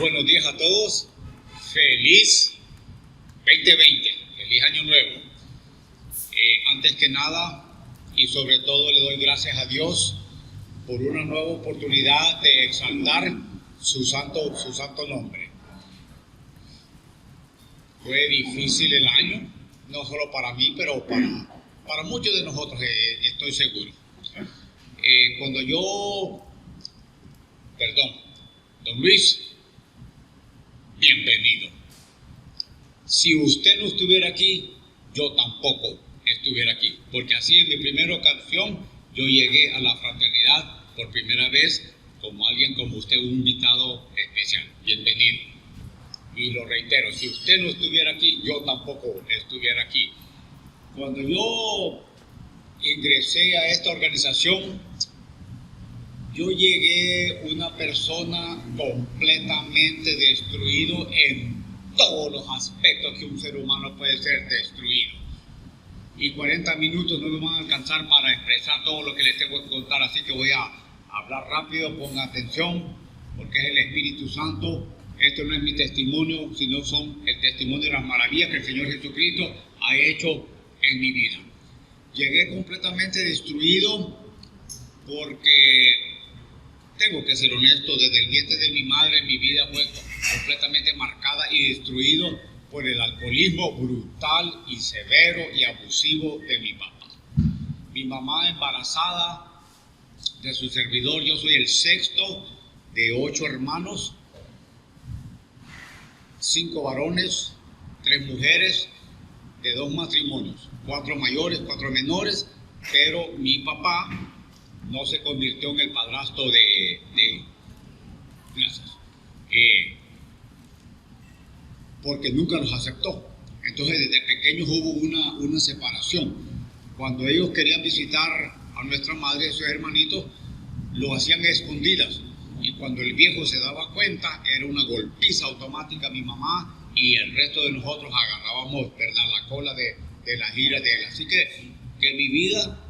Buenos días a todos. Feliz 2020. Feliz Año Nuevo. Antes que nada y sobre todo le doy gracias a Dios por una nueva oportunidad de exaltar su santo nombre. Fue difícil el año, no solo para mí, pero para muchos de nosotros, estoy seguro. Don Luis, bienvenido. Si usted no estuviera aquí, yo tampoco estuviera aquí, porque así en mi primera ocasión yo llegué a la fraternidad por primera vez como alguien como usted, un invitado especial. Bienvenido. Y lo reitero, si usted no estuviera aquí, yo tampoco estuviera aquí. Cuando yo ingresé a esta organización, yo llegué una persona completamente destruido en todos los aspectos que un ser humano puede ser destruido. Y 40 minutos no me van a alcanzar para expresar todo lo que les tengo que contar, así que voy a hablar rápido, pongan atención, porque es el Espíritu Santo. Esto no es mi testimonio, sino son el testimonio de las maravillas que el Señor Jesucristo ha hecho en mi vida. Llegué completamente destruido porque, tengo que ser honesto, desde el vientre de mi madre mi vida fue completamente marcada y destruido por el alcoholismo brutal y severo y abusivo de mi papá. Mi mamá embarazada de su servidor, yo soy el sexto de 8 hermanos, 5 varones, 3 mujeres, de 2 matrimonios, 4 mayores, 4 menores, pero mi papá no se convirtió en el padrastro porque nunca los aceptó. Entonces desde pequeños hubo una separación. Cuando ellos querían visitar a nuestra madre, sus hermanitos, lo hacían a escondidas. Y cuando el viejo se daba cuenta, era una golpiza automática a mi mamá y el resto de nosotros agarrábamos, ¿verdad?, la cola de la gira de él. Así que mi vida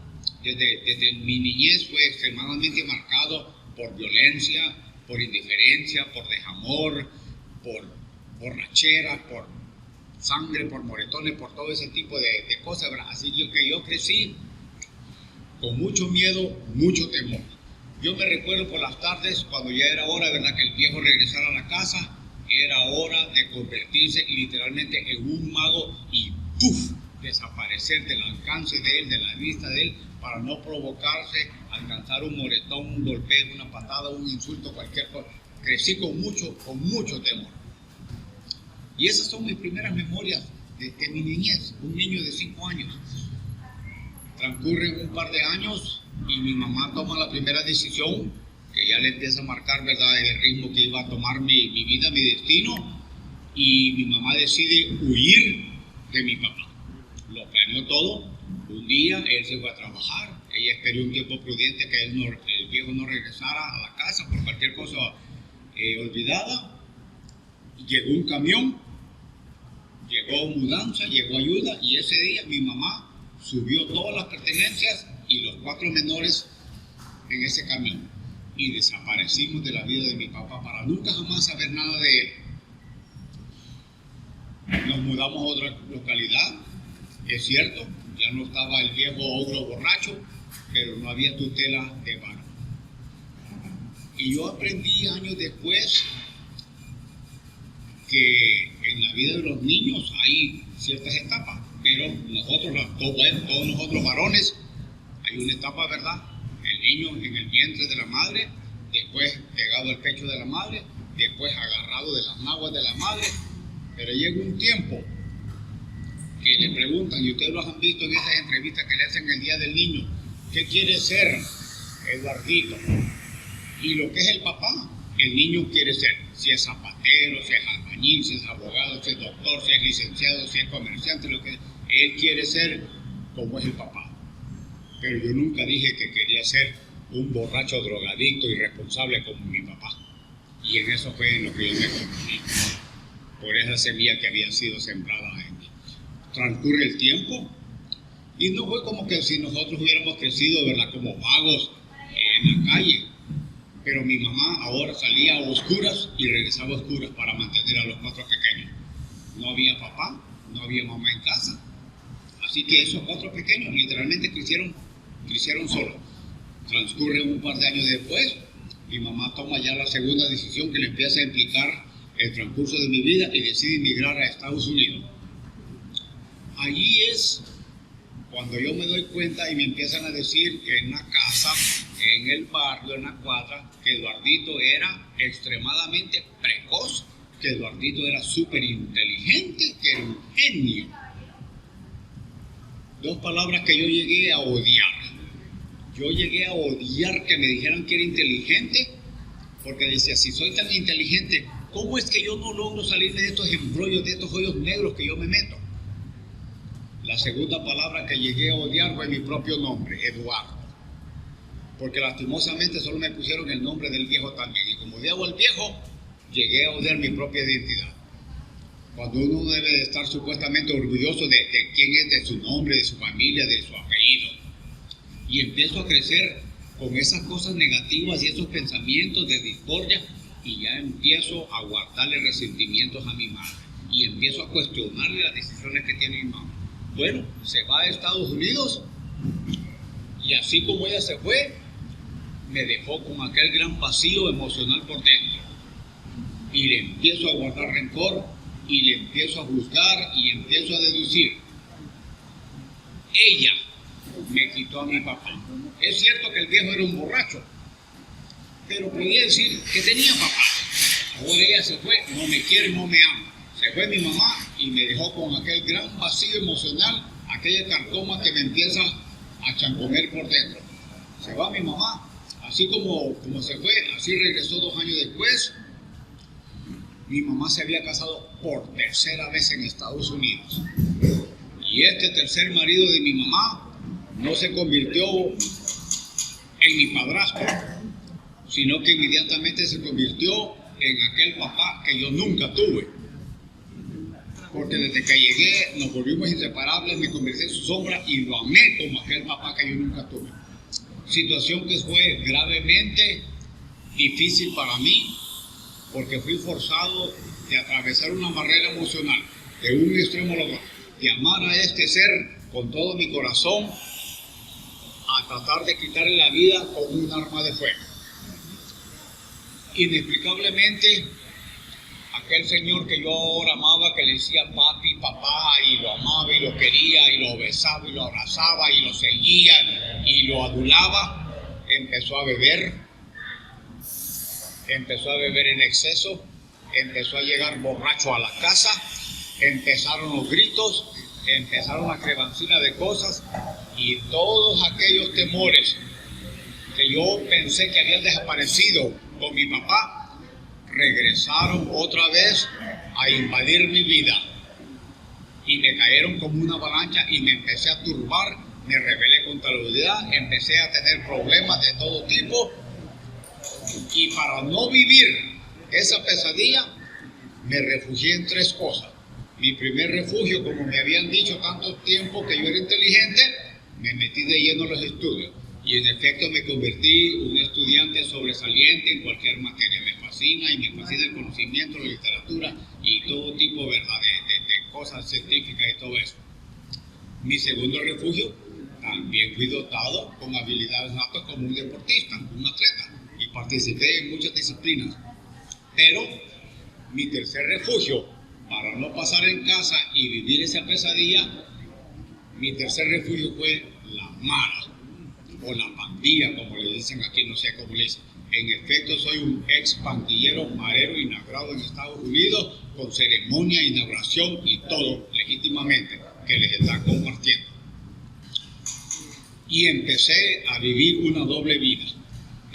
desde mi niñez fue extremadamente marcado por violencia, por indiferencia, por desamor, por borracheras, por sangre, por moretones, por todo ese tipo de cosas, ¿verdad? Así que yo crecí con mucho miedo, mucho temor. Yo me recuerdo por las tardes, cuando ya era hora, ¿verdad?, que el viejo regresara a la casa, era hora de convertirse literalmente en un mago y ¡puf!, desaparecer del alcance de él, de la vista de él, para no provocarse, alcanzar un moretón, un golpeo, una patada, un insulto, cualquier cosa. Crecí con mucho temor. Y esas son mis primeras memorias de mi niñez, un niño de 5 años. Transcurren un par de años y mi mamá toma la primera decisión, que ya le empieza a marcar, ¿verdad?, el ritmo que iba a tomar mi vida, mi destino, y mi mamá decide huir de mi papá. Lo planeó todo. Un día él se fue a trabajar, ella esperó un tiempo prudente que el viejo no regresara a la casa por cualquier cosa olvidada. Llegó un camión, llegó mudanza, llegó ayuda, y ese día mi mamá subió todas las pertenencias y los 4 menores en ese camión, y desaparecimos de la vida de mi papá para nunca jamás saber nada de él. Nos mudamos a otra localidad, es cierto, ya no estaba el viejo ogro borracho, pero no había tutela de varón. Y yo aprendí años después que en la vida de los niños hay ciertas etapas, pero todos nosotros varones, hay una etapa, ¿verdad? El niño en el vientre de la madre, después pegado al pecho de la madre, después agarrado de las naguas de la madre, pero llega un tiempo que le preguntan, y ustedes lo han visto en esas entrevistas que le hacen el Día del Niño, ¿qué quiere ser Eduardito? Y lo que es el papá, el niño quiere ser, si es zapatero, si es albañil, si es abogado, si es doctor, si es licenciado, si es comerciante, lo que él quiere ser como es el papá. Pero yo nunca dije que quería ser un borracho drogadicto irresponsable como mi papá. Y en eso fue en lo que yo me convertí, por esa semilla que había sido sembrada en mí. Transcurre el tiempo y no fue como que si nosotros hubiéramos crecido, ¿verdad?, como vagos en la calle. Pero mi mamá ahora salía a oscuras y regresaba a oscuras para mantener a los 4 pequeños. No había papá, no había mamá en casa. Así que esos 4 pequeños literalmente crecieron solos. Transcurre un par de años después, mi mamá toma ya la segunda decisión que le empieza a implicar el transcurso de mi vida y decide emigrar a Estados Unidos. Allí es cuando yo me doy cuenta y me empiezan a decir que en la casa, en el barrio, en la cuadra, que Eduardito era extremadamente precoz, que Eduardito era súper inteligente, que era un genio. 2 palabras que yo llegué a odiar. Yo llegué a odiar que me dijeran que era inteligente, porque decía, si soy tan inteligente, ¿cómo es que yo no logro salirme de estos embrollos, de estos hoyos negros que yo me meto? La segunda palabra que llegué a odiar fue mi propio nombre, Eduardo. Porque lastimosamente solo me pusieron el nombre del viejo también. Y como odiaba al viejo, llegué a odiar mi propia identidad. Cuando uno debe de estar supuestamente orgulloso de quién es, de su nombre, de su familia, de su apellido. Y empiezo a crecer con esas cosas negativas y esos pensamientos de discordia, y ya empiezo a guardarle resentimientos a mi madre. Y empiezo a cuestionarle las decisiones que tiene mi mamá. Bueno, se va a Estados Unidos y así como ella se fue, me dejó con aquel gran vacío emocional por dentro. Y le empiezo a guardar rencor y le empiezo a juzgar y empiezo a deducir. Ella me quitó a mi papá. Es cierto que el viejo era un borracho, pero podía decir que tenía papá. Ahora ella se fue, no me quiere, no me ama. Se fue mi mamá y me dejó con aquel gran vacío emocional, aquella carcoma que me empieza a chancomer por dentro. Se va mi mamá, así como se fue, así regresó 2 años después. Mi mamá se había casado por 3ª vez en Estados Unidos. Y este tercer marido de mi mamá no se convirtió en mi padrastro, sino que inmediatamente se convirtió en aquel papá que yo nunca tuve. Porque desde que llegué nos volvimos inseparables, me convertí en su sombra y lo amé como aquel papá que yo nunca tuve. Situación que fue gravemente difícil para mí, porque fui forzado de atravesar una barrera emocional de un extremo al otro, de amar a este ser con todo mi corazón, a tratar de quitarle la vida con un arma de fuego. Inexplicablemente, aquel señor que yo ahora amaba, que le decía papi, papá, y lo amaba y lo quería y lo besaba y lo abrazaba y lo seguía y lo adulaba, empezó a beber en exceso, empezó a llegar borracho a la casa, empezaron los gritos, empezaron la crebancina de cosas, y todos aquellos temores que yo pensé que habían desaparecido con mi papá, regresaron otra vez a invadir mi vida y me cayeron como una avalancha y me empecé a turbar, me rebelé contra la autoridad, empecé a tener problemas de todo tipo, y para no vivir esa pesadilla me refugié en 3 cosas. Mi primer refugio, como me habían dicho tanto tiempo que yo era inteligente, me metí de lleno a los estudios. Y en efecto me convertí un estudiante sobresaliente en cualquier materia. Me fascina y me fascina el conocimiento, la literatura y todo tipo, ¿verdad?, de cosas científicas y todo eso. Mi segundo refugio, también fui dotado con habilidades natas como un deportista, un atleta, y participé en muchas disciplinas. Pero mi tercer refugio, para no pasar en casa y vivir esa pesadilla, mi tercer refugio fue la mara, o la pandilla, como le dicen aquí, no sé cómo le dicen. En efecto, soy un ex pandillero marero inaugurado en Estados Unidos, con ceremonia, inauguración y todo legítimamente, que les están compartiendo. Y empecé a vivir una doble vida.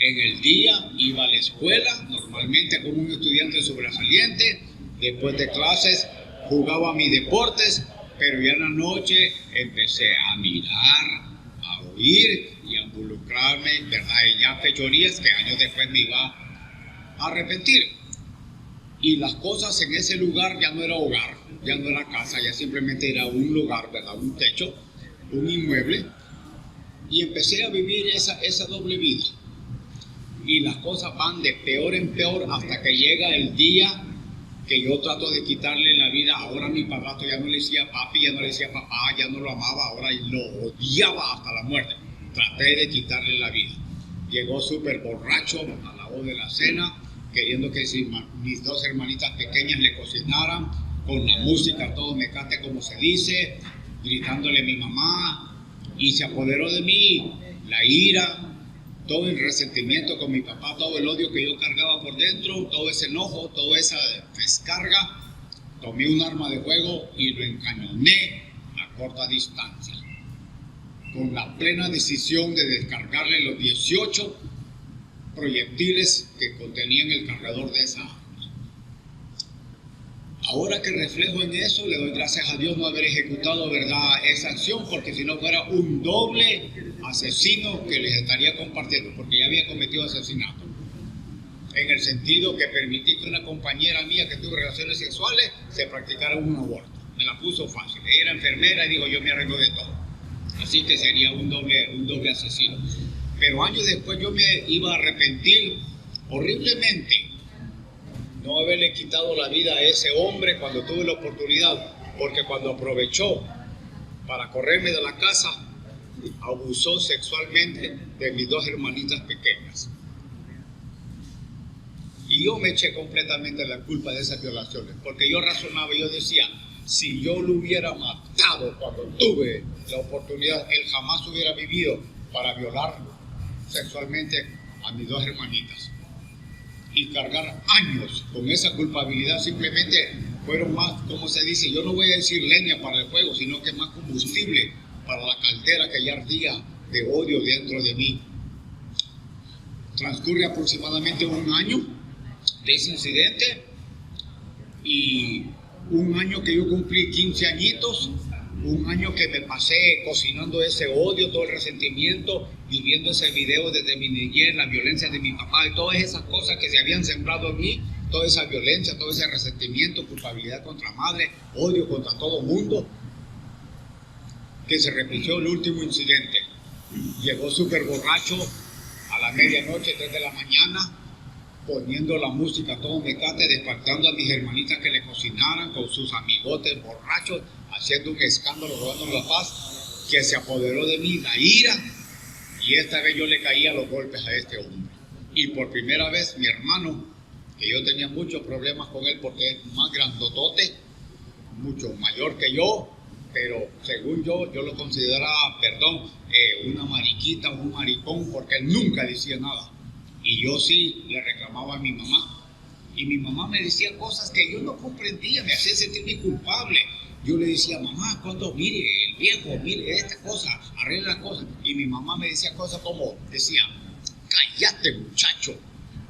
En el día iba a la escuela, normalmente como un estudiante sobresaliente. Después de clases jugaba mis deportes, pero ya en la noche empecé a mirar, a oír y a involucrarme, ¿verdad?, en ya fechorías que años después me iba a arrepentir. Y las cosas en ese lugar ya no era hogar, ya no era casa, ya simplemente era un lugar, ¿verdad?, un techo, un inmueble. Y empecé a vivir esa doble vida. Y las cosas van de peor en peor hasta que llega el día que yo trato de quitarle la vida. Ahora mi padrastro ya no le decía papi, ya no le decía papá, ya no lo amaba, ahora lo odiaba hasta la muerte. Traté de quitarle la vida. Llegó súper borracho a la hora de la cena, queriendo que mis dos hermanitas pequeñas le cocinaran, con la música todo mecate como se dice, gritándole a mi mamá, y se apoderó de mí la ira, todo el resentimiento con mi papá, todo el odio que yo cargaba por dentro, todo ese enojo, toda esa descarga. Tomé un arma de fuego y lo encañoné a corta distancia, con la plena decisión de descargarle los 18 proyectiles que contenían el cargador de esa arma. Ahora que reflejo en eso, le doy gracias a Dios no haber ejecutado, ¿verdad?, esa acción, porque si no fuera un doble asesino que les estaría compartiendo, porque ya había cometido asesinato. En el sentido que permití que una compañera mía que tuvo relaciones sexuales se practicara un aborto. Me la puso fácil. Ella era enfermera y dijo, yo me arreglo de todo. Así que sería un doble asesino. Pero años después yo me iba a arrepentir horriblemente no haberle quitado la vida a ese hombre cuando tuve la oportunidad, porque cuando aprovechó para correrme de la casa, abusó sexualmente de mis dos hermanitas pequeñas. Y yo me eché completamente la culpa de esas violaciones, porque yo razonaba, yo decía, si yo lo hubiera matado cuando tuve la oportunidad, él jamás hubiera vivido para violar sexualmente a mis dos hermanitas. Y cargar años con esa culpabilidad simplemente fueron más, como se dice, yo no voy a decir leña para el fuego, sino que más combustible para la caldera que ya ardía de odio dentro de mí. Transcurre aproximadamente un año de ese incidente y un año que yo cumplí 15 añitos, un año que me pasé cocinando ese odio, todo el resentimiento, viviendo ese video desde mi niñez, la violencia de mi papá y todas esas cosas que se habían sembrado en mí, toda esa violencia, todo ese resentimiento, culpabilidad contra madre, odio contra todo mundo, que se repitió el último incidente. Llegó súper borracho a la medianoche, 3 de la mañana, poniendo la música a todo mecate, despertando a mis hermanitas que le cocinaran con sus amigotes borrachos, haciendo un escándalo, robándome la paz, que se apoderó de mí la ira, y esta vez yo le caía los golpes a este hombre. Y por primera vez mi hermano, que yo tenía muchos problemas con él porque es más grandotote, mucho mayor que yo, pero según yo lo consideraba, una mariquita, un maricón, porque él nunca decía nada. Y yo sí le reclamaba a mi mamá. Y mi mamá me decía cosas que yo no comprendía, me hacía sentirme culpable. Yo le decía, mamá, cuando mire el viejo, mire esta cosa, arregla la cosa. Y mi mamá me decía cosas como, decía, cállate muchacho,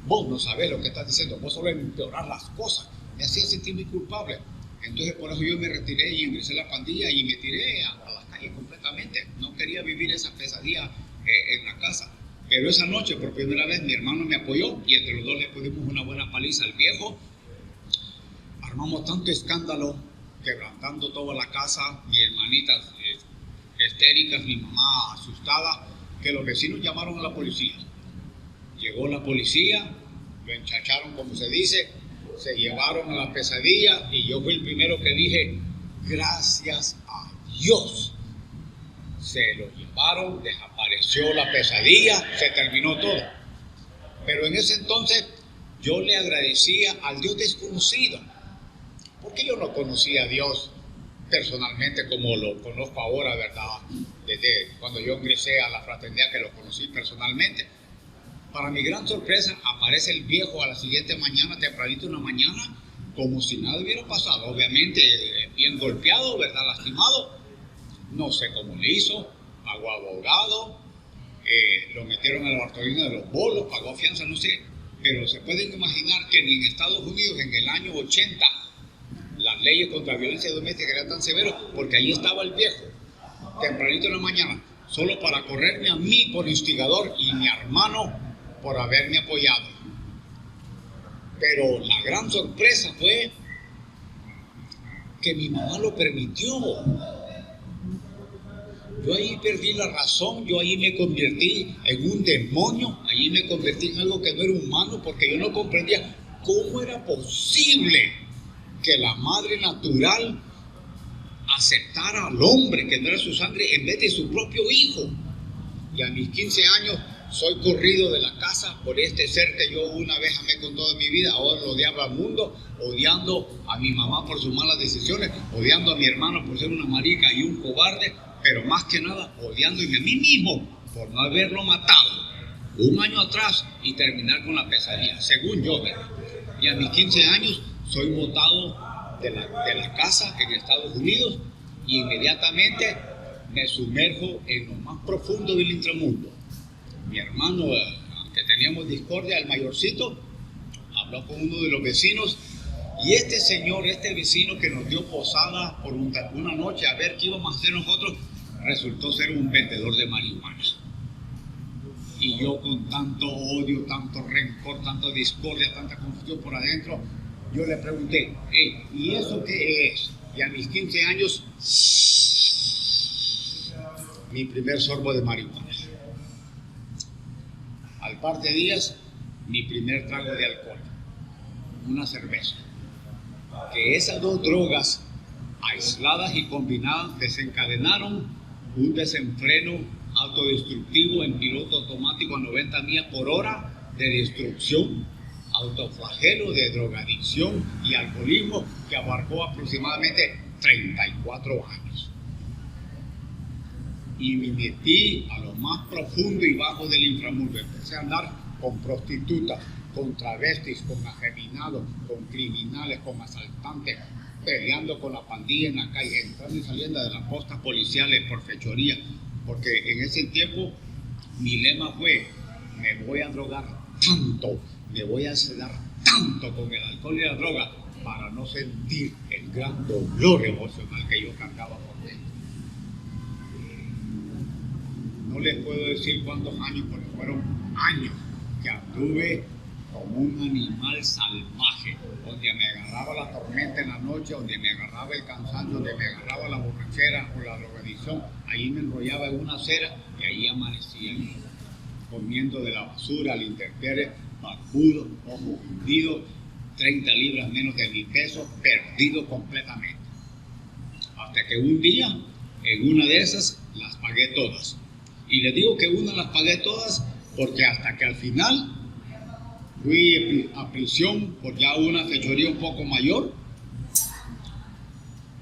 vos no sabés lo que estás diciendo, vos solo empeorar las cosas. Me hacía sentirme culpable. Entonces por eso yo me retiré y ingresé a la pandilla y me tiré a la calle completamente. No quería vivir esa pesadilla en la casa. Pero esa noche, por primera vez, mi hermano me apoyó y entre los dos le pusimos una buena paliza al viejo. Armamos tanto escándalo, quebrantando toda la casa, mis hermanitas histéricas, mi mamá asustada, que los vecinos llamaron a la policía. Llegó la policía, lo enchacharon como se dice, se llevaron a la pesadilla y yo fui el primero que dije, gracias a Dios. Se lo llevaron, desapareció la pesadilla, se terminó todo. Pero en ese entonces yo le agradecía al Dios desconocido, porque yo no conocía a Dios personalmente como lo conozco ahora, ¿verdad? Desde cuando yo ingresé a la fraternidad que lo conocí personalmente. Para mi gran sorpresa, aparece el viejo a la siguiente mañana, tempranito una mañana, como si nada hubiera pasado. Obviamente, bien golpeado, ¿verdad? Lastimado. No sé cómo le hizo, pagó abogado, lo metieron a la Bartolina de los Bolos, pagó fianza, no sé. Pero se pueden imaginar que ni en Estados Unidos, en el año 80, las leyes contra la violencia doméstica eran tan severas, porque allí estaba el viejo, tempranito en la mañana, solo para correrme a mí por instigador y mi hermano por haberme apoyado. Pero la gran sorpresa fue que mi mamá lo permitió. Yo ahí perdí la razón, yo ahí me convertí en un demonio, ahí me convertí en algo que no era humano, porque yo no comprendía cómo era posible que la madre natural aceptara al hombre que no era su sangre en vez de su propio hijo. Y a mis 15 años soy corrido de la casa por este ser que yo una vez amé con toda mi vida. Ahora lo odiaba al mundo, odiando a mi mamá por sus malas decisiones, odiando a mi hermano por ser una marica y un cobarde, pero más que nada odiándome a mí mismo por no haberlo matado un año atrás y terminar con la pesadilla, según yo, ¿verdad? Y a mis 15 años soy botado de la casa en Estados Unidos y inmediatamente me sumerjo en lo más profundo del inframundo. Mi hermano, que teníamos discordia, el mayorcito, habló con uno de los vecinos y este señor, este vecino que nos dio posada por una noche a ver qué íbamos a hacer nosotros, resultó ser un vendedor de marihuana. Y yo con tanto odio, tanto rencor, tanta discordia, tanta confusión por adentro, yo le pregunté, ¿y eso qué es? Y a mis 15 años, mi primer sorbo de marihuana. Al par de días, mi primer trago de alcohol, una cerveza. Que esas dos drogas, aisladas y combinadas, desencadenaron un desenfreno autodestructivo en piloto automático a 90 millas por hora de destrucción, autoflagelo de drogadicción y alcoholismo que abarcó aproximadamente 34 años. Y me metí a lo más profundo y bajo del inframundo. Empecé a andar con prostitutas, con travestis, con afeminados, con criminales, con asaltantes, peleando con la pandilla en la calle, entrando y saliendo de las postas policiales por fechoría, porque en ese tiempo mi lema fue: me voy a drogar tanto, me voy a sedar tanto con el alcohol y la droga para no sentir el gran dolor emocional que yo cargaba por dentro. No les puedo decir cuántos años, porque fueron años que anduve como un animal salvaje, donde me agarraba la tormenta en la noche, donde me agarraba el cansancio, donde me agarraba la borrachera o la drogadicción, ahí me enrollaba en una acera y ahí amanecía comiendo de la basura, al intemperie, barbudo, ojo hundido, 30 libras menos de mi peso, perdido completamente. Hasta que un día, en una de esas, las pagué todas. Y les digo que una las pagué todas porque hasta que al final fui a prisión por ya una fechoría un poco mayor.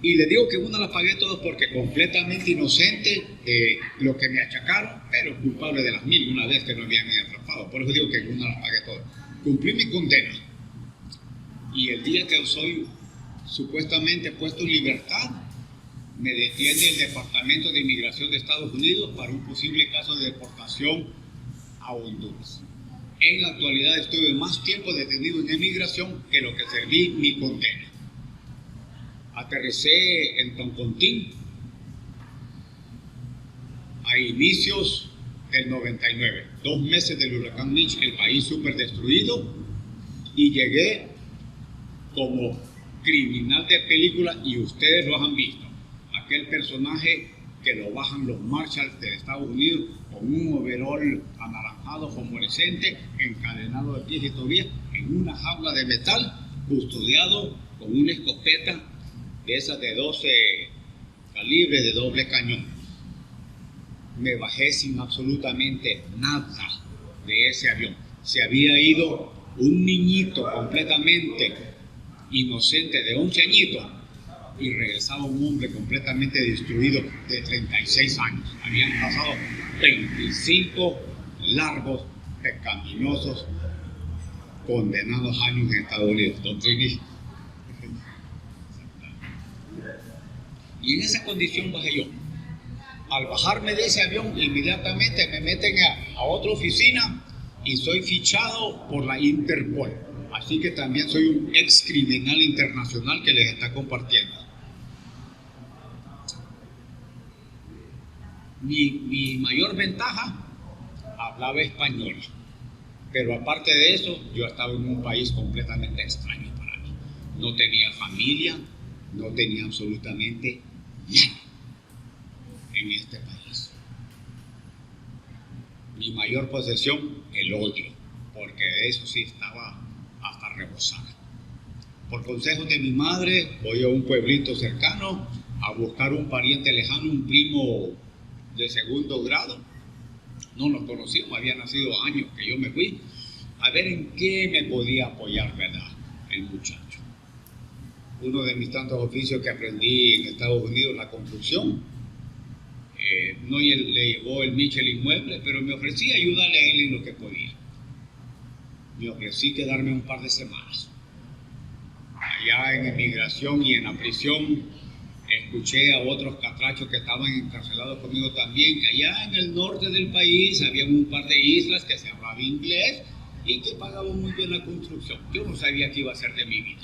Y les digo que una las pagué todas porque completamente inocente de lo que me achacaron, pero culpable de las 1000 una vez que no habían atrapado. Por eso digo que una las pagué todas. Cumplí mi condena. Y el día que soy supuestamente puesto en libertad, me detiene el Departamento de Inmigración de Estados Unidos para un posible caso de deportación a Honduras. En la actualidad estuve más tiempo detenido en inmigración que lo que serví mi condena. Aterricé en Toncontín a inicios del 99, 2 meses del huracán Mitch, el país súper destruido, y llegué como criminal de película, y ustedes lo han visto. Aquel personaje que lo bajan los Marshalls de Estados Unidos con un overol anaranjado fosforescente, encadenado de pies y tobillas en una jaula de metal, custodiado con una escopeta de esas de 12 calibres de doble cañón. Me bajé sin absolutamente nada de ese avión. Se había ido un niñito completamente inocente de 11 añitos y regresaba un hombre completamente destruido de 36 años. Habían pasado 25 largos, pecaminosos, condenados años en Estados Unidos. Don Trini. Y en esa condición bajé yo. Al bajarme de ese avión, inmediatamente me meten a otra oficina y soy fichado por la Interpol. Así que también soy un ex criminal internacional que les está compartiendo. Mi mayor ventaja, hablaba español. Pero aparte de eso, yo estaba en un país completamente extraño para mí. No tenía familia, no tenía absolutamente nada. en este país. Mi mayor posesión, el odio, porque de eso sí estaba hasta rebosada. Por consejos de mi madre, voy a un pueblito cercano a buscar un pariente lejano, un primo de segundo grado. No nos conocíamos, había nacido años que yo me fui, a ver en qué me podía apoyar, ¿verdad?, el muchacho. Uno de mis tantos oficios que aprendí en Estados Unidos, la construcción. No le llevó el Michelin Inmueble, pero me ofrecí ayudarle a él en lo que podía. Me ofrecí quedarme un par de semanas. Allá en emigración y en la prisión, escuché a otros catrachos que estaban encarcelados conmigo también, que allá en el norte del país había un par de islas que se hablaba inglés y que pagaban muy bien la construcción. Yo no sabía qué iba a hacer de mi vida.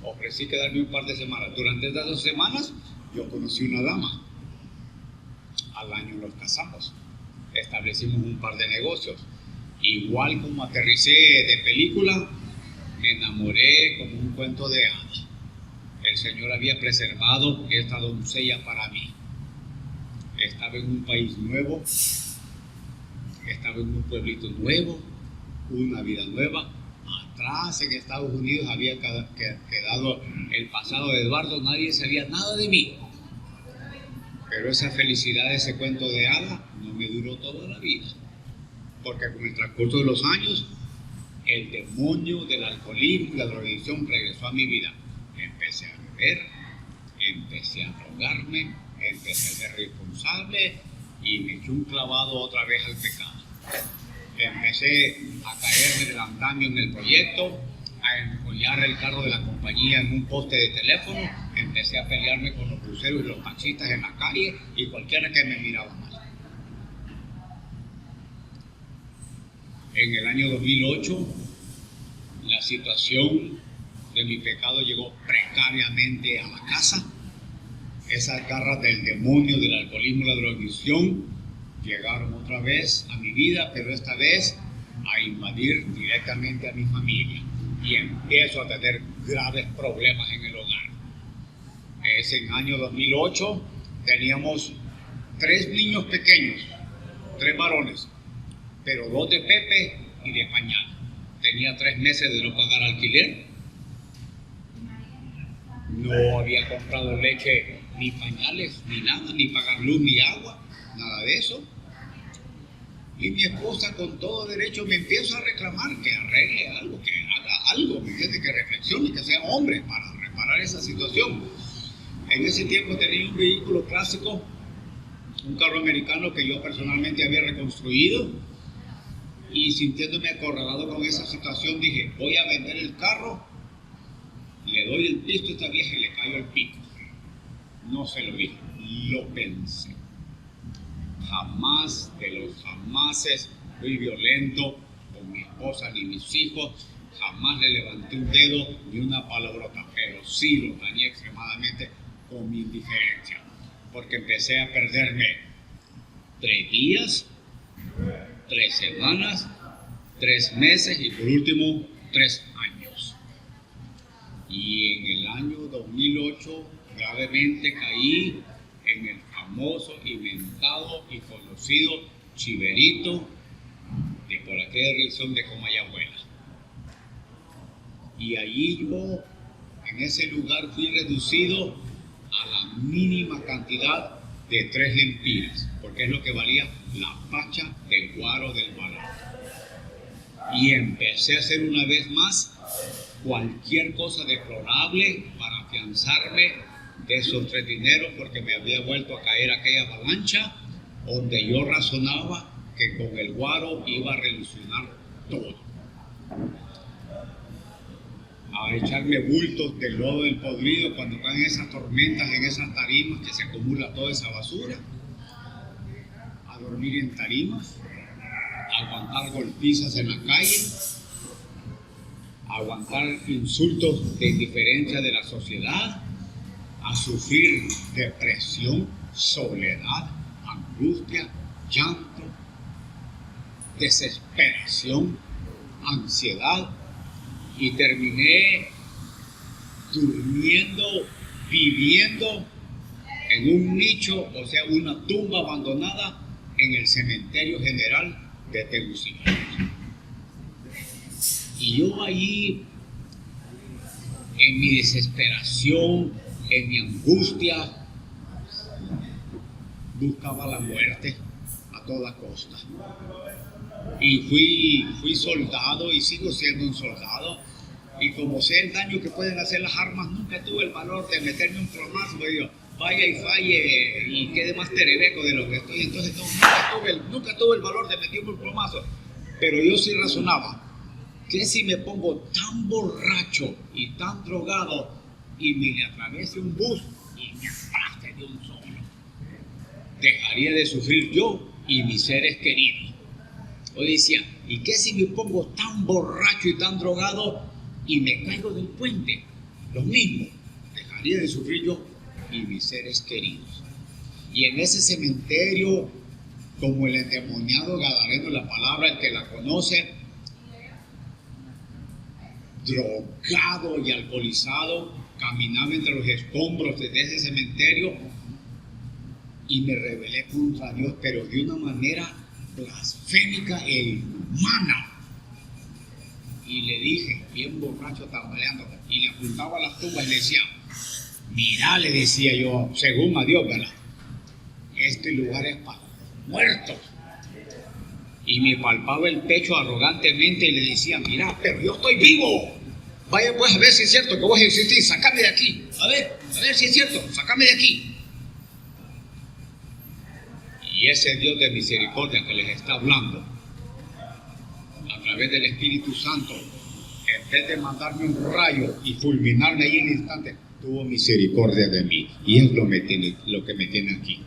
Ofrecí quedarme un par de semanas. Durante esas 2 semanas yo conocí una dama. Al año nos casamos. Establecimos un par de negocios. Igual como aterricé de película, me enamoré como un cuento de hadas. El Señor había preservado esta doncella para mí. Estaba en un país nuevo, estaba en un pueblito nuevo, una vida nueva. Atrás en Estados Unidos había quedado el pasado de Eduardo, nadie sabía nada de mí. Pero esa felicidad de ese cuento de hadas no me duró toda la vida, porque con el transcurso de los años, el demonio del alcoholismo y la drogadicción regresó a mi vida. Empecé a beber, empecé a drogarme, empecé a ser responsable y me eché un clavado otra vez al pecado. Empecé a caerme del andamio en el proyecto, a empollar el carro de la compañía en un poste de teléfono, empecé a pelearme con los cruceros y los taxistas en la calle y cualquiera que me miraba mal. En el año 2008, la situación de mi pecado llegó precariamente a la casa. Esas garras del demonio, del alcoholismo y la drogadicción llegaron otra vez a mi vida, pero esta vez a invadir directamente a mi familia. Y empiezo a tener graves problemas en el hogar. Ese año 2008 teníamos 3 niños pequeños, 3 varones, pero 2 de Pepe y de pañal. Tenía 3 meses de no pagar alquiler. No había comprado leche, ni pañales, ni nada, ni pagar luz, ni agua, nada de eso. Y mi esposa, con todo derecho, me empieza a reclamar que arregle algo, que haga algo, ¿me entiendes? Que reflexione, que sea hombre para reparar esa situación. En ese tiempo tenía un vehículo clásico, un carro americano que yo personalmente había reconstruido, y sintiéndome acorralado con esa situación, dije, voy a vender el carro, le doy el pisto a esta vieja y le caigo el pico. No se lo dije, lo pensé. Jamás de los jamases fui violento con mi esposa ni mis hijos, jamás le levanté un dedo ni una palabrota, pero sí lo dañé extremadamente con mi indiferencia, porque empecé a perderme 3 días, 3 semanas, 3 meses y por último 3 años. Y en el año 2008 gravemente caí en el famoso, inventado y conocido chiverito de por aquella región de Comayagüela. Y allí yo, en ese lugar, fui reducido a la mínima cantidad de 3 lempiras, porque es lo que valía la facha del guaro del balón. Y empecé a hacer una vez más cualquier cosa deplorable para afianzarme de esos 3 dineros, porque me había vuelto a caer aquella avalancha donde yo razonaba que con el guaro iba a revolucionar todo. A echarme bultos del lodo del podrido cuando caen esas tormentas en esas tarimas que se acumula toda esa basura, a dormir en tarimas, a aguantar golpizas en la calle, a aguantar insultos de indiferencia de la sociedad, a sufrir depresión, soledad, angustia, llanto, desesperación, ansiedad, y terminé durmiendo, viviendo en un nicho, o sea, una tumba abandonada en el cementerio general de Tegucigalpa. Y yo allí, en mi desesperación, en mi angustia, buscaba la muerte a toda costa. Y fui soldado y sigo siendo un soldado. Y como sé el daño que pueden hacer las armas, nunca tuve el valor de meterme un plomazo. Digo, vaya y falle y quede más terebeco de lo que estoy. Entonces nunca tuve el valor de meterme un plomazo. Pero yo sí razonaba, que si me pongo tan borracho y tan drogado y me le atraviese un bus y me aplaste de un solo, dejaría de sufrir yo y mis seres queridos. Yo decía, ¿y qué si me pongo tan borracho y tan drogado y me caigo del puente? Lo mismo, dejaría de sufrir yo y mis seres queridos. Y en ese cementerio, como el endemoniado Gadareno, la palabra, el que la conoce, drogado y alcoholizado, caminaba entre los escombros de ese cementerio y me rebelé contra Dios, pero de una manera blasfémica e inhumana. Y le dije, bien borracho, tambaleando, y le apuntaba a las tumbas y le decía, mira, le decía yo, según a Dios, ¿verdad? Este lugar es para muertos. Y me palpaba el pecho arrogantemente y le decía, mira, pero yo estoy vivo. Vaya pues a ver si es cierto que vos existís, sacame de aquí. A ver si es cierto, sacame de aquí. Y ese Dios de misericordia que les está hablando, a través del Espíritu Santo, en vez de mandarme un rayo y fulminarme ahí en el instante, tuvo misericordia de mí. Y es lo que me tiene aquí.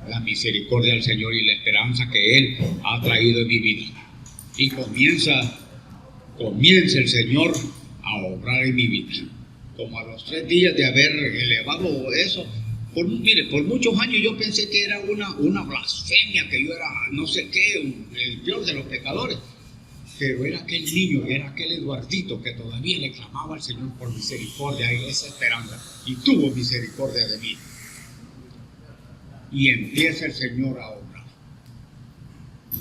La misericordia del Señor y la esperanza que Él ha traído en mi vida. Y comienza el Señor a obrar en mi vida. Como a los 3 días de haber elevado eso, por muchos años yo pensé que era una blasfemia, que yo era no sé qué, el peor de los pecadores. Pero era aquel niño, era aquel Eduardito que todavía le clamaba al Señor por misericordia y esa esperanza. Y tuvo misericordia de mí. Y empieza el Señor a obrar.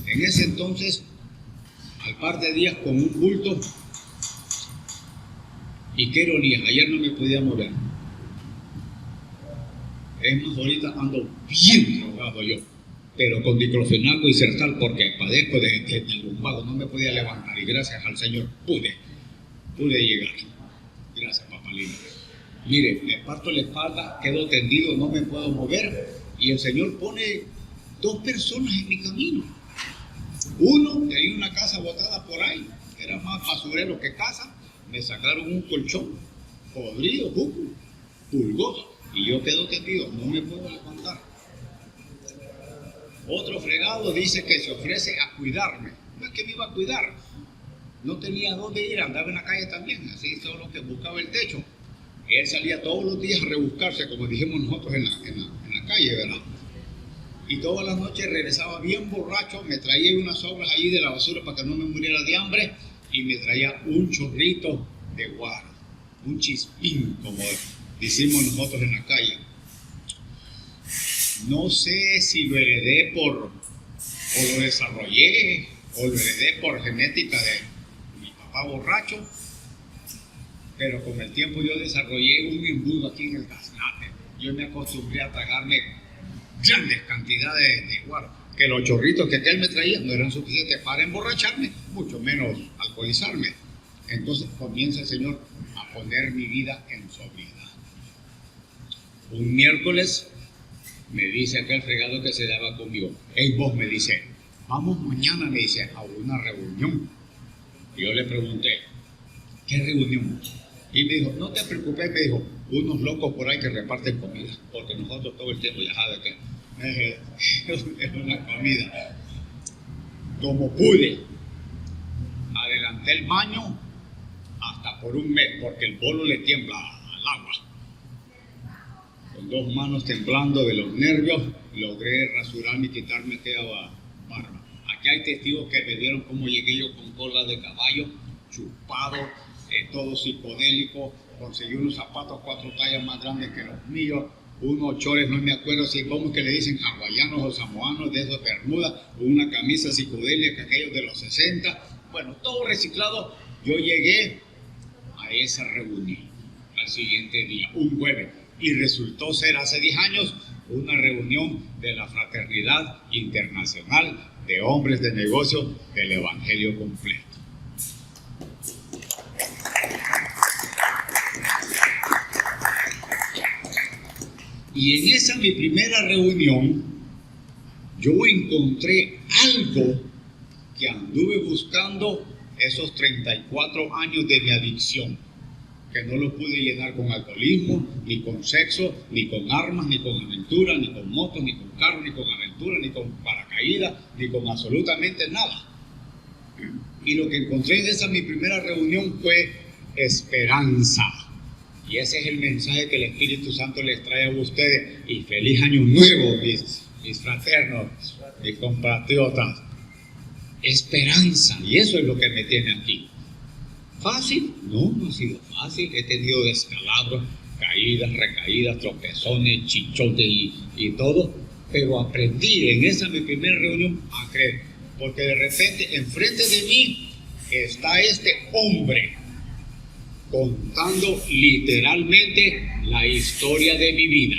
En ese entonces, al par de días con un bulto, y qué ironía, ayer no me podía mover. Es más, ahorita ando bien drogado yo, pero con diclofenaco y Sertal porque padezco de lumbago, no me podía levantar y gracias al Señor pude llegar. Gracias, papá lindo. Mire, me parto la espalda, quedo tendido, no me puedo mover y el Señor pone 2 personas en mi camino. Uno tenía una casa botada por ahí, era más basurero que casa, me sacaron un colchón podrido, pulgoso, y yo quedo tendido, no me puedo levantar. Otro fregado dice que se ofrece a cuidarme. No es que me iba a cuidar, no tenía dónde ir, andaba en la calle también, así solo que buscaba el techo. Él salía todos los días a rebuscarse, como dijimos nosotros en la calle, ¿verdad? Y todas las noches regresaba bien borracho, me traía unas sobras allí de la basura para que no me muriera de hambre y me traía un chorrito de guaro, un chispín, como decimos nosotros en la calle. No sé si lo heredé o lo desarrollé, o lo heredé por genética de mi papá borracho, pero con el tiempo yo desarrollé un embudo aquí en el gaznate. Yo me acostumbré a tragarme grandes cantidades de guaro, que los chorritos que aquel me traía no eran suficientes para emborracharme, mucho menos alcoholizarme. Entonces comienza el Señor a poner mi vida en sobriedad. Un miércoles me dice aquel fregado que se daba conmigo, hey, vos, me dice, vamos mañana, me dice, a una reunión. Y yo le pregunté, ¿qué reunión? Y me dijo, no te preocupes, me dijo, unos locos por ahí que reparten comida, porque nosotros todo el tiempo ya sabe que es una comida. Como pude, adelanté el baño hasta por un mes, porque el bolo le tiembla al agua. Con 2 manos temblando de los nervios, logré rasurarme y quitarme aquella barba. Aquí hay testigos que me vieron cómo llegué yo con cola de caballo, chupado, todo psicodélico, conseguí unos zapatos 4 tallas más grandes que los míos, unos chores, no me acuerdo si cómo es que le dicen hawaianos o samoanos, de esos bermudas, una camisa psicodélica, aquellos de los 60, bueno, todo reciclado. Yo llegué a esa reunión al siguiente día, un jueves, y resultó ser hace 10 años una reunión de la Fraternidad Internacional de Hombres de Negocios del Evangelio Completo. Y en esa mi primera reunión, yo encontré algo que anduve buscando esos 34 años de mi adicción, que no lo pude llenar con alcoholismo, ni con sexo, ni con armas, ni con aventura, ni con motos, ni con carros, ni con aventura, ni con paracaídas, ni con absolutamente nada. Y lo que encontré en esa mi primera reunión fue esperanza. Y ese es el mensaje que el Espíritu Santo les trae a ustedes. Y feliz año nuevo, mis fraternos, mis compatriotas. Esperanza. Y eso es lo que me tiene aquí. ¿Fácil? No, no ha sido fácil. He tenido descalabros, caídas, recaídas, tropezones, chichotes y todo. Pero aprendí en esa mi primera reunión a creer. Porque de repente, enfrente de mí, está este hombre contando literalmente la historia de mi vida.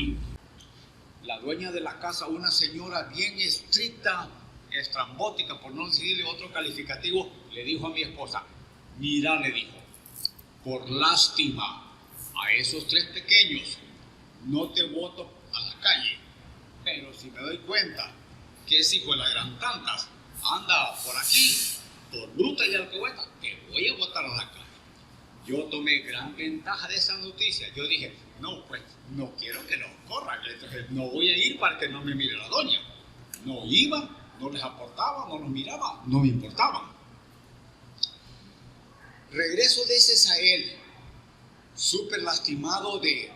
La dueña de la casa, una señora bien estricta, estrambótica, por no decirle otro calificativo, le dijo a mi esposa: mira, le dijo, por lástima a esos 3 pequeños, no te boto a la calle, pero si me doy cuenta que ese hijo de la gran tantas anda por aquí, por bruta y alcahueta, te voy a botar a la calle. Yo tomé gran ventaja de esa noticia. Yo dije, no, pues no quiero que nos corran, entonces no voy a ir para que no me mire la doña. No iba, no les aportaba, no los miraba, no me importaba. Regreso de ese Sahel, súper lastimado del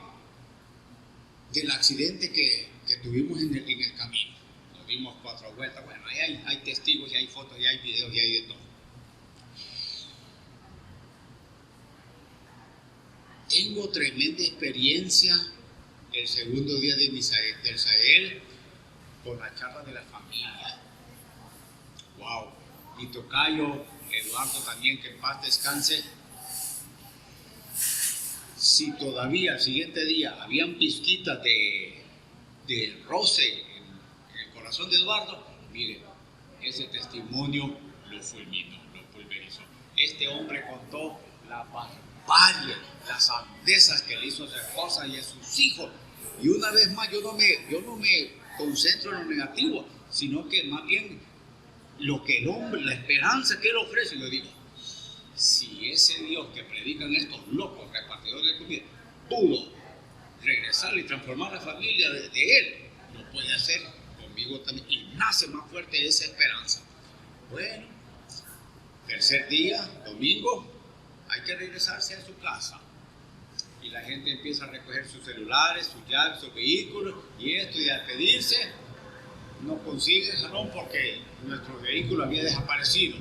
accidente que tuvimos en el camino. Nos dimos 4 vueltas, bueno, ahí hay testigos, y hay fotos, y hay videos, y hay de todo. Tengo tremenda experiencia el segundo día del Sahel con la charla de la familia. Wow, mi tocayo Eduardo también, que en paz descanse. Si todavía al siguiente día habían pizquitas de roce en el corazón de Eduardo, miren, ese testimonio lo fulminó, lo pulverizó. Este hombre contó la barbarie, las sandezas que le hizo a su esposa y a sus hijos. Y una vez más, yo no me concentro en lo negativo, sino que más bien lo que el hombre, la esperanza que él ofrece. Yo digo, si ese Dios que predican estos locos repartidores de comida pudo regresar y transformar la familia de él, lo puede hacer conmigo también. Y nace más fuerte esa esperanza. Bueno, tercer día, domingo, hay que regresarse a su casa. Y la gente empieza a recoger sus celulares, sus llaves, sus vehículos y esto, y a pedirse. No consigue salón porque nuestro vehículo había desaparecido.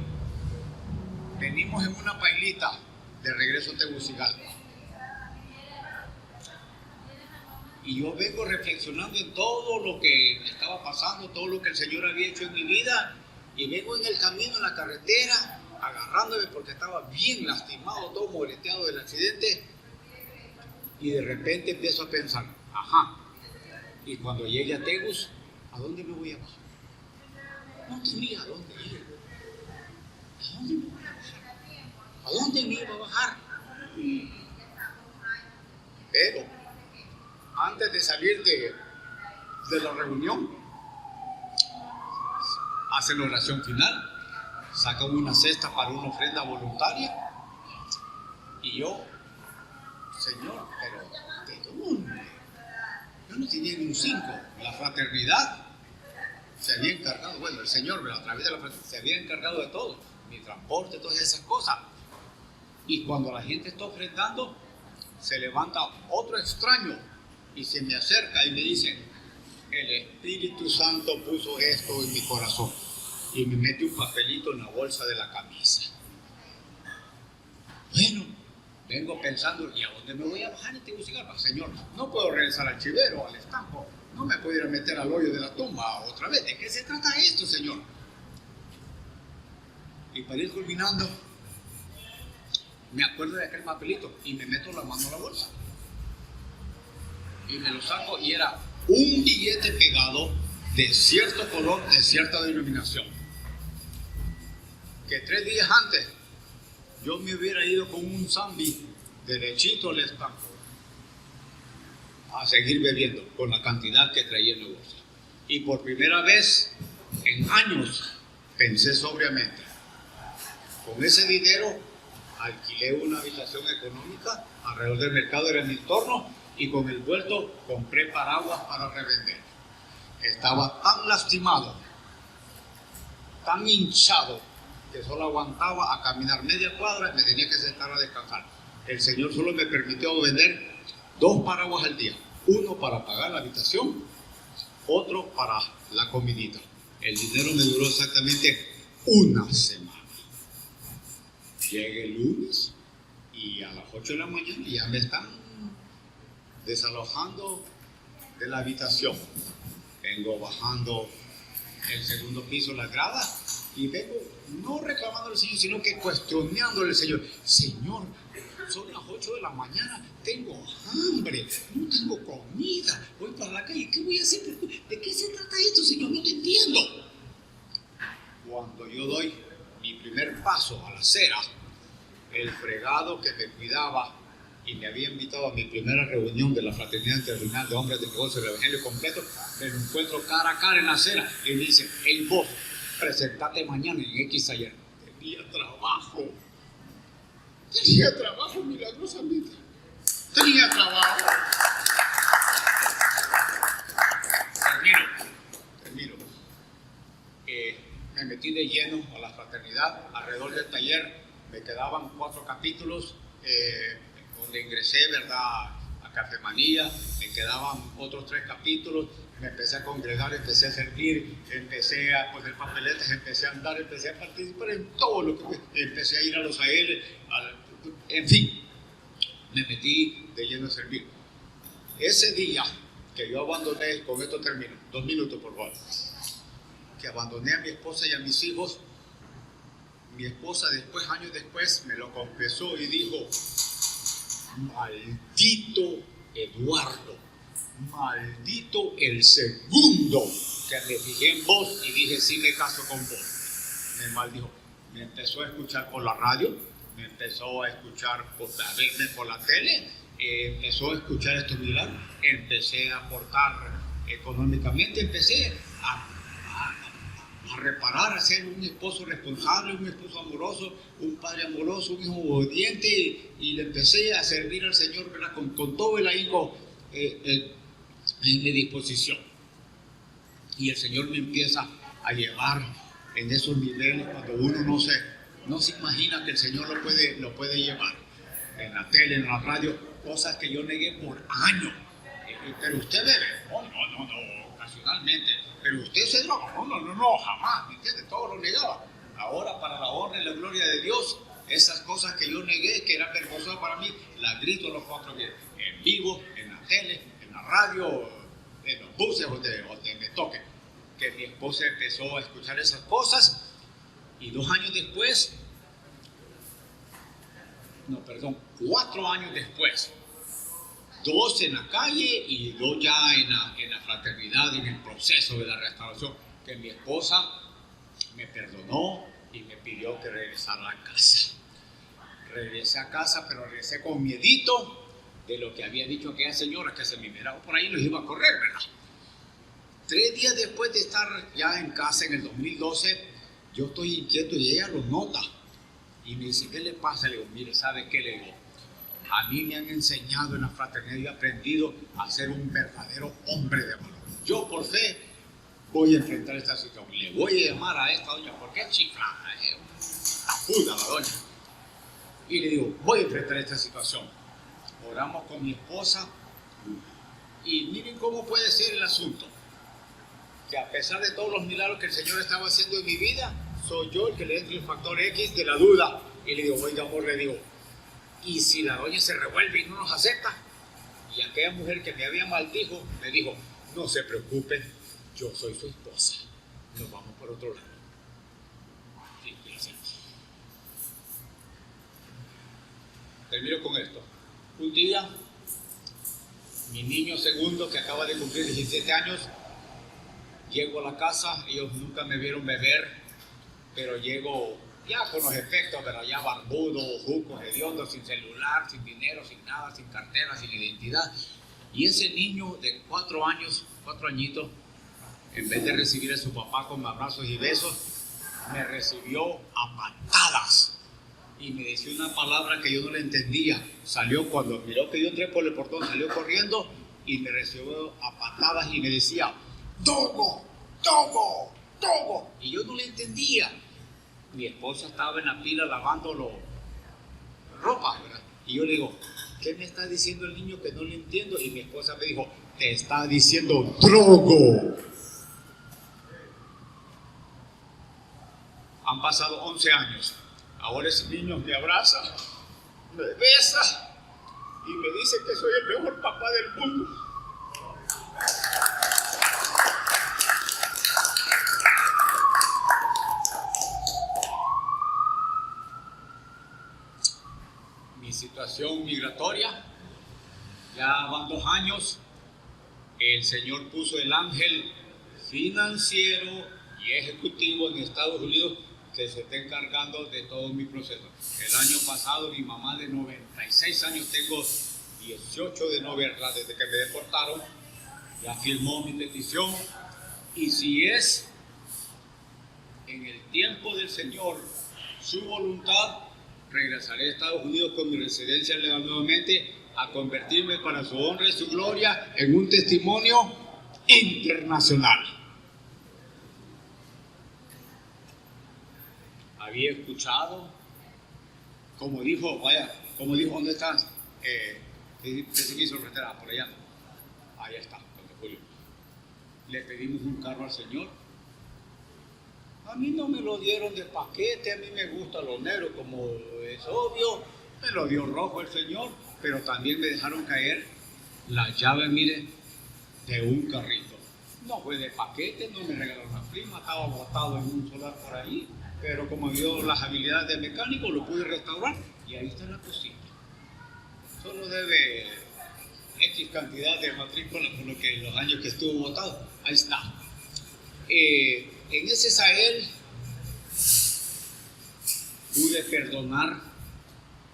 Venimos en una pailita de regreso a Tegucigalpa. Y yo vengo reflexionando en todo lo que me estaba pasando, todo lo que el Señor había hecho en mi vida. Y vengo en el camino, en la carretera, agarrándome porque estaba bien lastimado, todo moreteado del accidente. Y de repente empiezo a pensar, ajá, y cuando llegue a Tegus, ¿a dónde me voy a bajar? No tenía a dónde ir. ¿A dónde me voy a bajar? ¿A dónde me iba a bajar? Pero antes de salir de la reunión, hacen la oración final, sacan una cesta para una ofrenda voluntaria, y yo, Señor, pero ¿de dónde? Yo no tenía ni un 5. La fraternidad se había encargado, bueno, el Señor, a través de la fraternidad, se había encargado de todo, mi transporte, todas esas cosas. Y cuando la gente está ofrendando, se levanta otro extraño y se me acerca y me dice, el Espíritu Santo puso esto en mi corazón, y me mete un papelito en la bolsa de la camisa. Bueno, vengo pensando, ¿y a dónde me voy a bajar en Tegucigalpa? Señor, no puedo regresar al chivero, al estampo, no me puedo ir a meter al hoyo de la tumba otra vez. ¿De qué se trata esto, Señor? Y para ir culminando, me acuerdo de aquel papelito y me meto la mano a la bolsa. Y me lo saco y era un billete pegado de cierto color, de cierta denominación. Que 3 días antes yo me hubiera ido con un zambi derechito al estampo a seguir bebiendo con la cantidad que traía en la bolsa. Y por primera vez en años pensé sobriamente. Con ese dinero alquilé una habitación económica alrededor del mercado, era en mi entorno, y con el vuelto compré paraguas para revender. Estaba tan lastimado, tan hinchado, que solo aguantaba a caminar media cuadra y me tenía que sentar a descansar. El Señor solo me permitió vender 2 paraguas al día, uno para pagar la habitación, otro para la comidita. El dinero me duró exactamente una semana. Llegué el lunes y a las 8 de la mañana ya me están desalojando de la habitación. Vengo bajando el segundo piso, la grada, y vengo no reclamando al Señor, sino que cuestionándole al Señor. Señor, son las 8 de la mañana, tengo hambre, no tengo comida, voy para la calle, ¿qué voy a hacer? ¿De qué se trata esto, Señor? No te entiendo. Cuando yo doy mi primer paso a la acera, el fregado que me cuidaba y me había invitado a mi primera reunión de la Fraternidad Internacional de Hombres de Negocios del Evangelio Completo, me lo encuentro cara a cara en la acera y me dice: hey, vos, presentate mañana en X ayer. Tenía trabajo milagrosamente. Tenía trabajo. Termino. Me metí de lleno a la fraternidad. Alrededor del taller me quedaban 4 capítulos donde ingresé, ¿verdad?, a Cafemanía. Me quedaban otros 3 capítulos. Me empecé a congregar, empecé a servir, empecé a poner papeletas, empecé a andar, empecé a participar en todo lo que empecé a ir a los AL, en fin, me metí de lleno a servir. Ese día que yo abandoné, con esto termino, 2 minutos por favor, que abandoné a mi esposa y a mis hijos, mi esposa después, años después, me lo confesó y dijo: maldito Eduardo, maldito el segundo que me fijé en vos y dije sí me caso con vos. Me maldijo. Me empezó a escuchar por la radio, me empezó a escuchar a verme por la tele, empezó a escuchar estos milagros, empecé a aportar económicamente, empecé a reparar, a ser un esposo responsable, un esposo amoroso, un padre amoroso, un hijo obediente, y le empecé a servir al Señor, ¿verdad?, con todo el ahínco en mi disposición. Y el Señor me empieza a llevar en esos niveles cuando uno no se imagina que el Señor lo puede llevar. En la tele, en la radio, cosas que yo negué por años. Pero usted bebe, no, ocasionalmente. Pero usted se droga, no, jamás, ¿me entiende? Todo lo negaba. Ahora, para la honra y la gloria de Dios, esas cosas que yo negué, que eran vergonzosas para mí, las grito a los 4 días, en vivo, en la tele, en la radio, en los buses, donde me toque. Que mi esposa empezó a escuchar esas cosas, y 4 años después, 2 en la calle y 2 ya en la fraternidad, en el proceso de la restauración, que mi esposa me perdonó y me pidió que regresara a casa. Regresé a casa, pero regresé con miedito de lo que había dicho aquella señora, que se me miraba por ahí y los iba a correr, ¿verdad? 3 días después de estar ya en casa en el 2012, yo estoy inquieto y ella lo nota. Y me dice: ¿qué le pasa? Le digo: mire, ¿sabe qué? Le digo: a mí me han enseñado en la fraternidad y he aprendido a ser un verdadero hombre de valor. Yo por fe voy a enfrentar esta situación. Le voy a llamar a esta doña, porque es chiflada, aguda la doña. Y le digo: voy a enfrentar esta situación. Oramos con mi esposa y miren cómo puede ser el asunto. Que a pesar de todos los milagros que el Señor estaba haciendo en mi vida, soy yo el que le entra el factor X de la duda. Y le digo: oiga, amor, le digo, Y si la doña se revuelve y no nos acepta, y aquella mujer que me había maldijo, me dijo, no se preocupen, yo soy su esposa, nos vamos por otro lado. Sí, sí. Termino con esto. Un día, mi niño segundo, que acaba de cumplir 17 años, llego a la casa, ellos nunca me vieron beber, pero llego ya con los efectos, pero ya barbudo, jucos, hediondo, sin celular, sin dinero, sin nada, sin cartera, sin identidad. Y ese niño de 4 años, 4 añitos, en vez de recibir a su papá con abrazos y besos, me recibió a patadas. Y me decía una palabra que yo no le entendía. Salió cuando miró que yo entré por el portón, salió corriendo y me recibió a patadas y me decía, Togo, Togo, Togo. Y yo no le entendía. Mi esposa estaba en la pila lavando ropa, ¿verdad? Y yo le digo, ¿qué me está diciendo el niño que no le entiendo? Y mi esposa me dijo, te está diciendo drogo. Han pasado 11 años. Ahora ese niño me abraza, me besa y me dice que soy el mejor papá del mundo. Mi situación migratoria, ya van 2 años, el Señor puso el ángel financiero y ejecutivo en Estados Unidos que se está encargando de todo mi proceso. El año pasado mi mamá de 96 años, tengo 18 de noviembre, desde que me deportaron, ya firmó mi petición, y si es en el tiempo del Señor su voluntad, regresaré a Estados Unidos con mi residencia legal nuevamente, a convertirme para su honra y su gloria en un testimonio internacional. Había escuchado, como dijo, ¿dónde estás? Se quiso reterar por allá. Ahí está, don Julio. Le pedimos un carro al Señor. A mí no me lo dieron de paquete, a mí me gusta lo negro, como es obvio. Me lo dio rojo el Señor, pero también me dejaron caer la llave, mire, de un carrito. No fue de paquete, no me regaló la prima, estaba botado en un solar por ahí, pero como vio las habilidades de mecánico, lo pude restaurar y ahí está la cosita. Solo debe X cantidad de matrícula por lo que los años que estuvo botado. Ahí está. En ese Sahel pude perdonar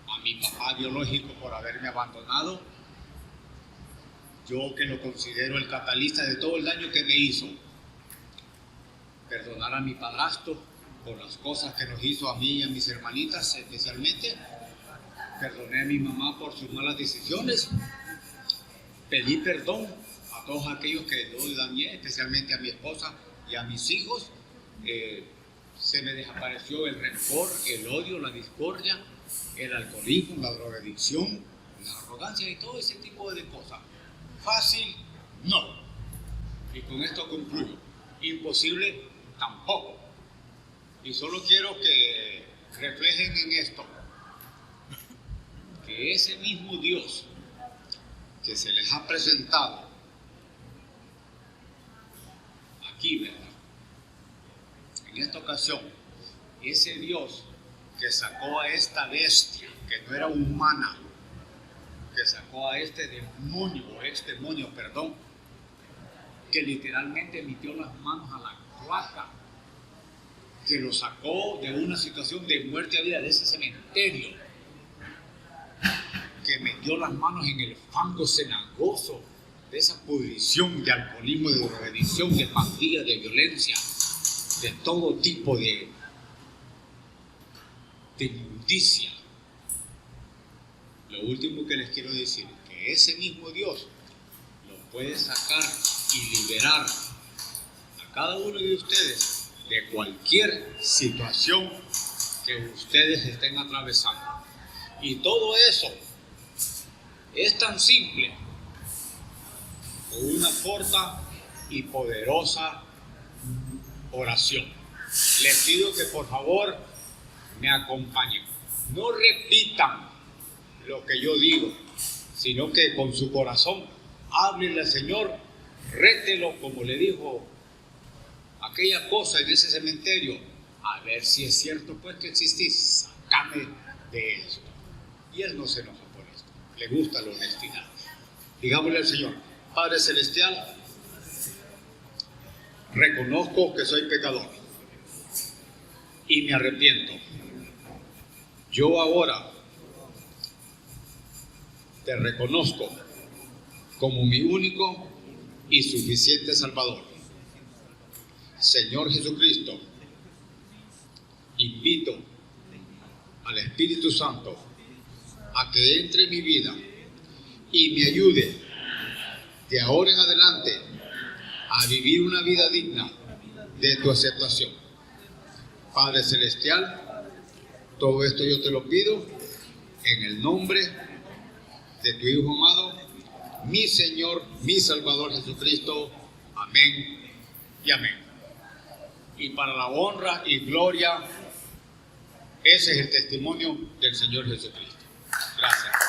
a mi papá biológico por haberme abandonado. Yo que lo considero el catalista de todo el daño que me hizo. Perdonar a mi padrastro por las cosas que nos hizo a mí y a mis hermanitas especialmente. Perdoné a mi mamá por sus malas decisiones. Pedí perdón a todos aquellos que yo dañé, especialmente a mi esposa y a mis hijos. Se me desapareció el rencor, el odio, la discordia, el alcoholismo, la drogadicción, la arrogancia y todo ese tipo de cosas. Fácil, no. Y con esto concluyo. Imposible, tampoco. Y solo quiero que reflejen en esto que ese mismo Dios que se les ha presentado aquí, ¿verdad? En esta ocasión, ese Dios que sacó a esta bestia, que no era humana, que sacó a este demonio, o ex demonio, perdón, que literalmente metió las manos a la cloaca, que lo sacó de una situación de muerte a vida, de ese cementerio, que metió las manos en el fango cenagoso de esa pudrición de alcoholismo, de drogadicción, de pandilla, de violencia, de todo tipo de inmundicia. Lo último que les quiero decir es que ese mismo Dios lo puede sacar y liberar a cada uno de ustedes de cualquier situación que ustedes estén atravesando. Y todo eso es tan simple, con una corta y poderosa oración. Les pido que por favor me acompañen. No repitan lo que yo digo, sino que con su corazón háblele al Señor, rételo como le dijo aquella cosa en ese cementerio, a ver si es cierto pues que existís, sácame de esto. Y Él no se enoja por esto, le gusta la honestidad. Digámosle al Señor: Padre Celestial, reconozco que soy pecador y me arrepiento. Yo ahora te reconozco como mi único y suficiente Salvador. Señor Jesucristo, invito al Espíritu Santo a que entre en mi vida y me ayude de ahora en adelante a vivir una vida digna de tu aceptación. Padre Celestial, todo esto yo te lo pido en el nombre de tu Hijo amado, mi Señor, mi Salvador Jesucristo. Amén y amén. Y para la honra y gloria, ese es el testimonio del Señor Jesucristo. Gracias.